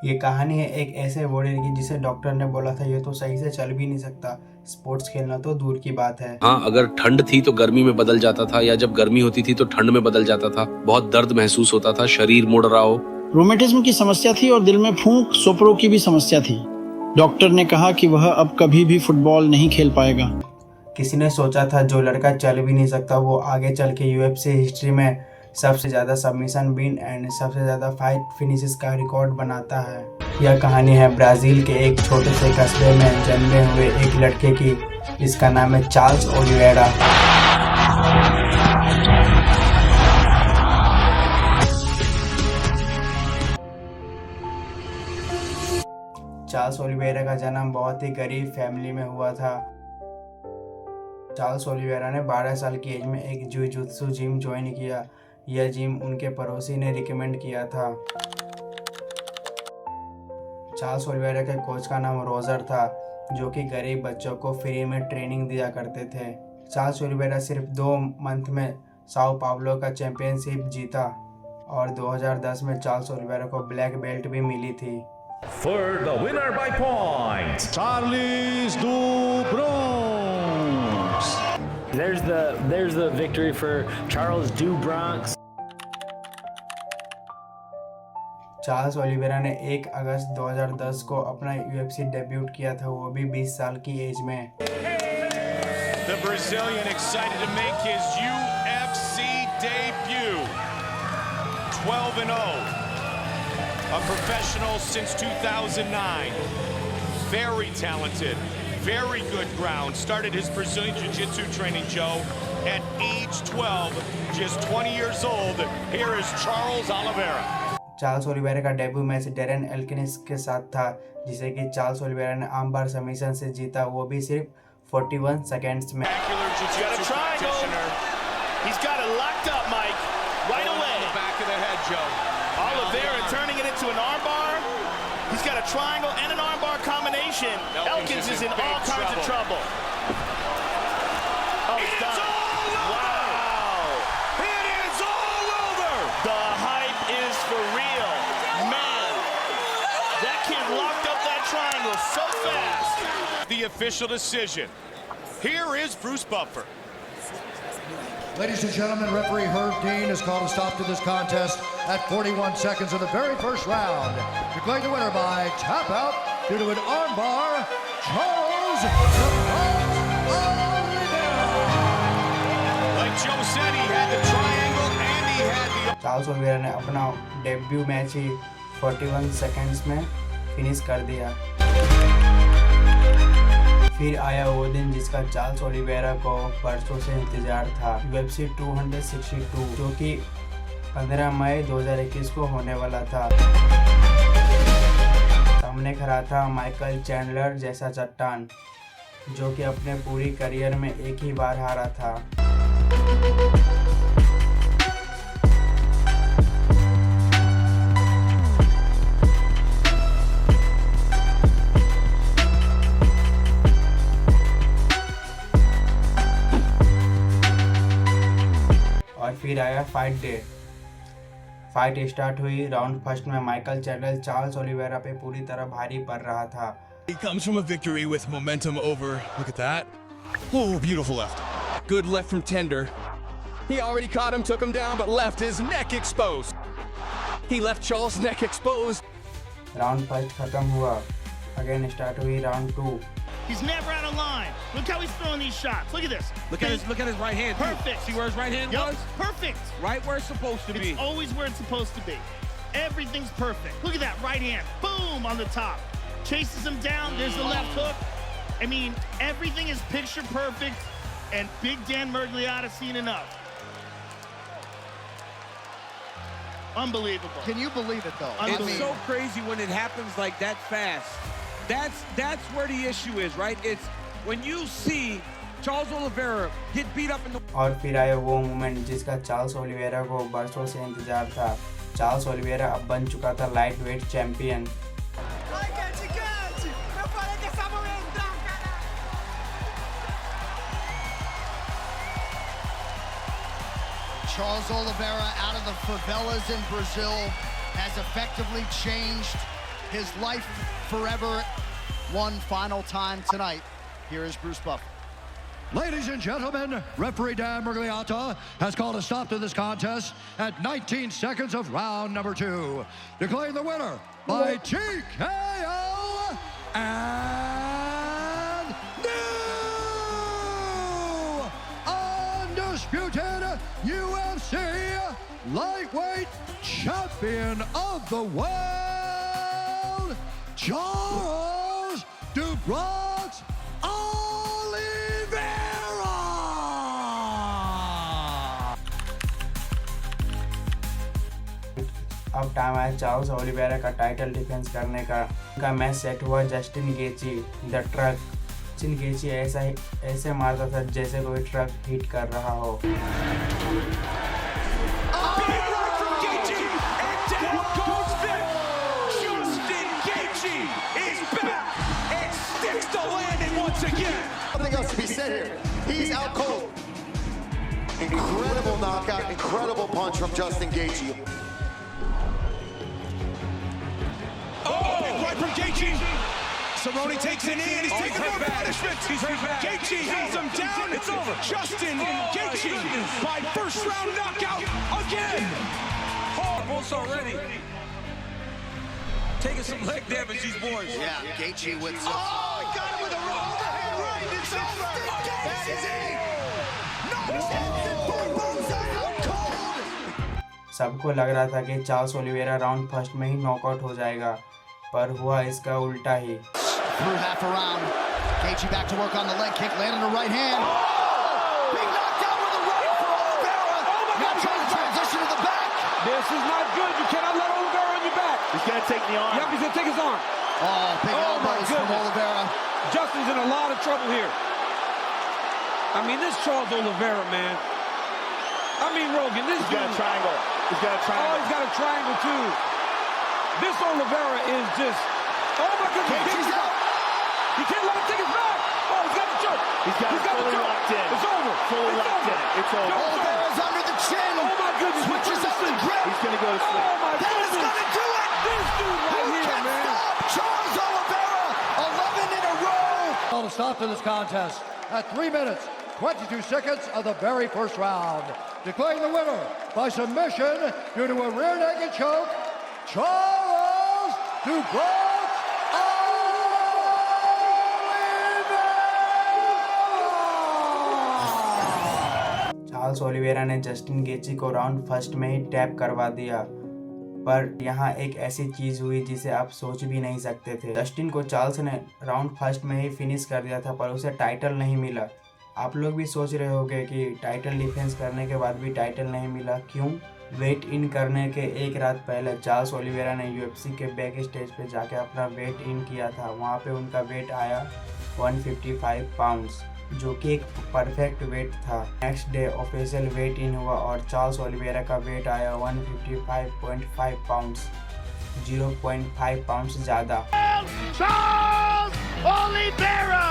ये कहानी है एक ऐसे वॉरियर की जिसे डॉक्टर ने बोला था ये तो सही से चल भी नहीं सकता, स्पोर्ट्स खेलना तो दूर की बात है। हाँ, अगर ठंड थी तो गर्मी में बदल जाता था, या जब गर्मी होती थी तो ठंड में बदल जाता था। बहुत दर्द महसूस होता था, शरीर मुड़ रहा हो। रोमेटिज्म की समस्या थी और दिल में फूंक सोपरो की भी समस्या थी। डॉक्टर ने कहा कि वह अब कभी भी फुटबॉल नहीं खेल पाएगा। किसी ने सोचा था जो लड़का चल भी नहीं सकता वो आगे चल के यूएफसी हिस्ट्री में सबसे ज़्यादा सबमिशन विन एंड सबसे ज़्यादा फाइट फिनिशेस का रिकॉर्ड बनाता है। यह कहानी है ब्राज़ील के एक छोटे से कस्बे में जन्मे हुए एक लड़के की, जिसका नाम है चार्ल्स ओलिवेरा। चार्ल्स ओलिवेरा का जन्म बहुत ही गरीब फैमिली में हुआ था। चार्ल्स ओलिवेरा ने 12 साल की एज में एक जिu-जित्सु जिम ज्वाइन किया। यह जिम उनके पड़ोसी ने रिकमेंड किया था। चार्ल्स ओलिवेरा के कोच का नाम रोजर था, जो कि गरीब बच्चों को फ्री में ट्रेनिंग दिया करते थे। चार्ल्स ओलिवेरा सिर्फ 2 मंथ में साओ पाब्लो का चैंपियनशिप जीता और 2010 में चार्ल्स ओलिवेरा को ब्लैक बेल्ट भी मिली थी। For the winner by points, Charles do Bronx. There's the victory for Charles do Bronx. Charles Oliveira ने 1 अगस्त 2010 को अपना यूएफसी डेब्यूट किया था, वो भी 20 साल की एज में। The Brazilian excited to make his UFC debut. 12-0. A professional since 2009. Very talented, very good ground. Started his Brazilian Jiu-Jitsu training, Joe, at age 12, just 20 years old. Here is Charles Oliveira. Charles Oliveira का debut match Darren alkenes के साथ था, जिसे कि Charles Oliveira ने armbar submission से जीता, वो भी सिर्फ 41 सेकेंड्स में। He's got it locked up, Mike. Right away. On the back of the head, Joe. Oliveira turning it into an armbar. He's got a triangle and an armbar combination. Elkins is in all kinds of trouble. Oh, he's done. Wow. It is all over. The hype is for real. Man, that kid locked up that triangle so fast. The official decision. Here is Bruce Buffer. Ladies and gentlemen, referee Herb Dean has called a stop to this contest at 41 seconds of the very first round. Declaring the winner by tap out due to an armbar, Charles Oliveira. Like Joe said, he had the triangle and he had the... Charles Oliveira ने अपना debut match ही 41 seconds में finish कर दिया। फिर आया वो दिन जिसका चार्ल्स ओलिवेरा को बरसों से इंतजार था, यूएफसी 262, जो कि 15 मई 2021 को होने वाला था। सामने खड़ा था माइकल चैंडलर जैसा चट्टान, जो कि अपने पूरी करियर में एक ही बार हारा था। और फिर आया फाइट डे। फाइट स्टार्ट हुई। राउंड फर्स्ट में माइकल चैंडलर चार्ल्स ओलिवेरा पे पूरी तरह भारी पड़ रहा था। He comes from a victory with momentum over. Look at that. Oh, beautiful left. Good left from Tender. He already caught him, took him down, but left his neck exposed. He left Charles' neck exposed. Round first खत्म हुआ। Again start हुई round 2। He's never out of line. Look how he's throwing these shots. Look at this. Look at his right hand. Perfect. See where his right hand was? Perfect. Right where it's supposed to be. It's always where it's supposed to be. Everything's perfect. Look at that right hand. Boom on the top. Chases him down. There's the left hook. I mean, everything is picture perfect, and Big Dan Miragliotta seen enough. Unbelievable. Can you believe it though? It's so crazy when it happens like that fast. That's where the issue is, right? It's when you see Charles Oliveira get beat up in the... और फिर आया वो moment जिसका Charles Oliveira को बरसों से इंतजार था। चार्ल्स ओलिवेरा अब बन चुका था light weight champion. Charles Oliveira out of the favelas in Brazil has effectively changed his life forever one final time tonight. Here is Bruce Buffer. Ladies and gentlemen, referee Dan Miragliotta has called a stop to this contest at 19 seconds of round number 2. Declaring the winner by TKO and new undisputed UFC lightweight champion of the world, Charles do Bronx Oliveira. अब time आया Charles Oliveira का title defence करने का। उनका match set हुआ Justin गेची the truck. Justin गेची ऐसे मारता था जैसे कोई ट्रक हिट कर रहा हो। Nothing else to be said here. He's out cold. Incredible knockout, incredible punch from Justin Gaethje. Right from Gaethje. Cerrone takes a knee and he's taking more punishment. Gaethje has him down. It's over. Justin Gaethje by first round knockout again. Almost already. Taking some leg damage, these boys. Yeah, Gaethje with some... Oh, he got him with a overhand right. It's over. That is it. सबको लग रहा था कि Charles Oliveira round first में ही knockout हो जाएगा, पर हुआ इसका उल्टा ही। Through half a round. Gaethje back to work on the leg kick, landing a right hand. Being knocked out with a right for Oliveira. Now trying to transition to the back. This is not good. You cannot let Oliveira on your back. He's going to take the arm. Yep, he's going to take his arm. Oh, big elbows from Oliveira. Justin's in a lot of trouble here. I mean, this Charles Oliveira, man. I mean, Rogan, this He's got a triangle. He's got a triangle. Oh, he's got a triangle, too. This Oliveira is just... Oh, my goodness. Gaethje's out. He can't let him take his back. Oh, he's got the choke. He's got it fully locked in. It's over. Fully locked in. It's over. Oliveira's under the chin. Oh, my goodness. Switches up the grip. He's going to go to sleep. Oh, my That is goodness. going to do it. This dude right Who here, can man. stop Charles Oliveira? 11 in a row. Called a stop to this contest at 3 minutes, 22 seconds of the very first round. Declaring the winner by submission due to a rear naked choke, Charles do Bronx Oliveira. Charles Oliveira ने Justin गेची को round first में ही tap करवा दिया, पर यहाँ एक ऐसी चीज हुई जिसे आप सोच भी नहीं सकते थे। जस्टिन को चार्ल्स ने राउंड फर्स्ट में ही फिनिश कर दिया था, पर उसे टाइटल नहीं मिला। आप लोग भी सोच रहे होंगे कि टाइटल डिफेंस करने के बाद भी टाइटल नहीं मिला, क्यों? वेट इन करने के एक रात पहले चार्ल्स ओलिवेरा ने यूएफसी के बैक स्टेज पे जाके अपना वेट इन किया था। वहाँ पे उनका वेट आया 155 पाउंड्स, जो कि एक परफेक्ट वेट था। नेक्स्ट डे ऑफिशियल वेट इन हुआ और चार्ल्स ओलिवेरा का वेट आया 155.5 पाउंड्स, 0.5 पाउंड्स ज़्यादा। Charles Oliveira!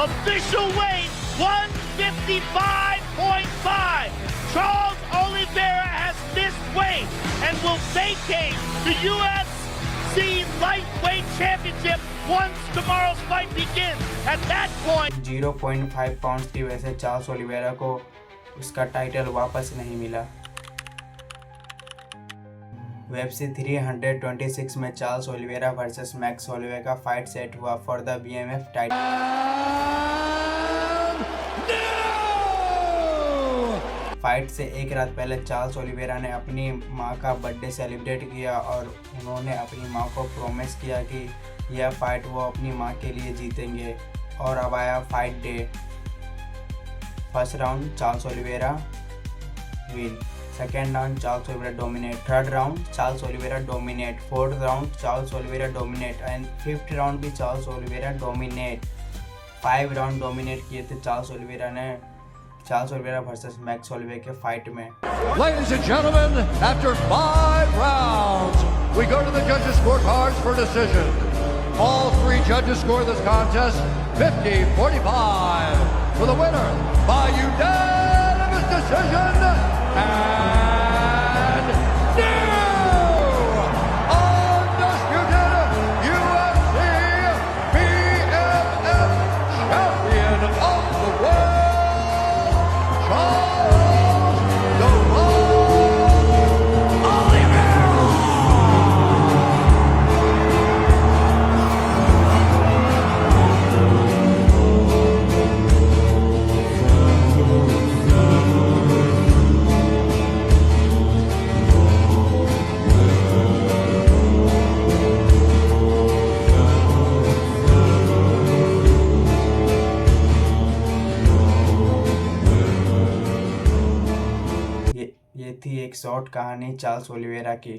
Official weight 155.5. Charles Oliveira has missed weight and will vacate the UFC Lightweight Championship once tomorrow's fight begins. At that point, 0.5 pound की वजह से Charles Oliveira को उसका title वापस नहीं मिला। UFC 326 में Charles Oliveira versus Max Holloway का फाइट सेट हुआ for the BMF title. Fight से एक रात पहले चार्ल्स ओलिवेरा ने अपनी मां का बर्थडे सेलिब्रेट किया और उन्होंने अपनी मां को प्रॉमिस किया कि यह फाइट वो अपनी मां के लिए जीतेंगे। और अब आया fight day. First round Charles Oliveira win, second round Charles Oliveira dominate, third round Charles Oliveira dominate, fourth round Charles Oliveira dominate and fifth round भी Charles Oliveira dominate. 5 round dominate किए थे चार्ल्स ओलिवेरा ने Charles Oliveira versus Max Holloway के fight में। Ladies and gentlemen, after 5 rounds, we go to the judges' scorecards for decision. All 3 judges score this contest 50-45 for the winner by unanimous decision, And now, undisputed UFC BMF champion of the world, Charles "The Rock" Oliveira. ये थी एक short कहानी Charles Oliveira की।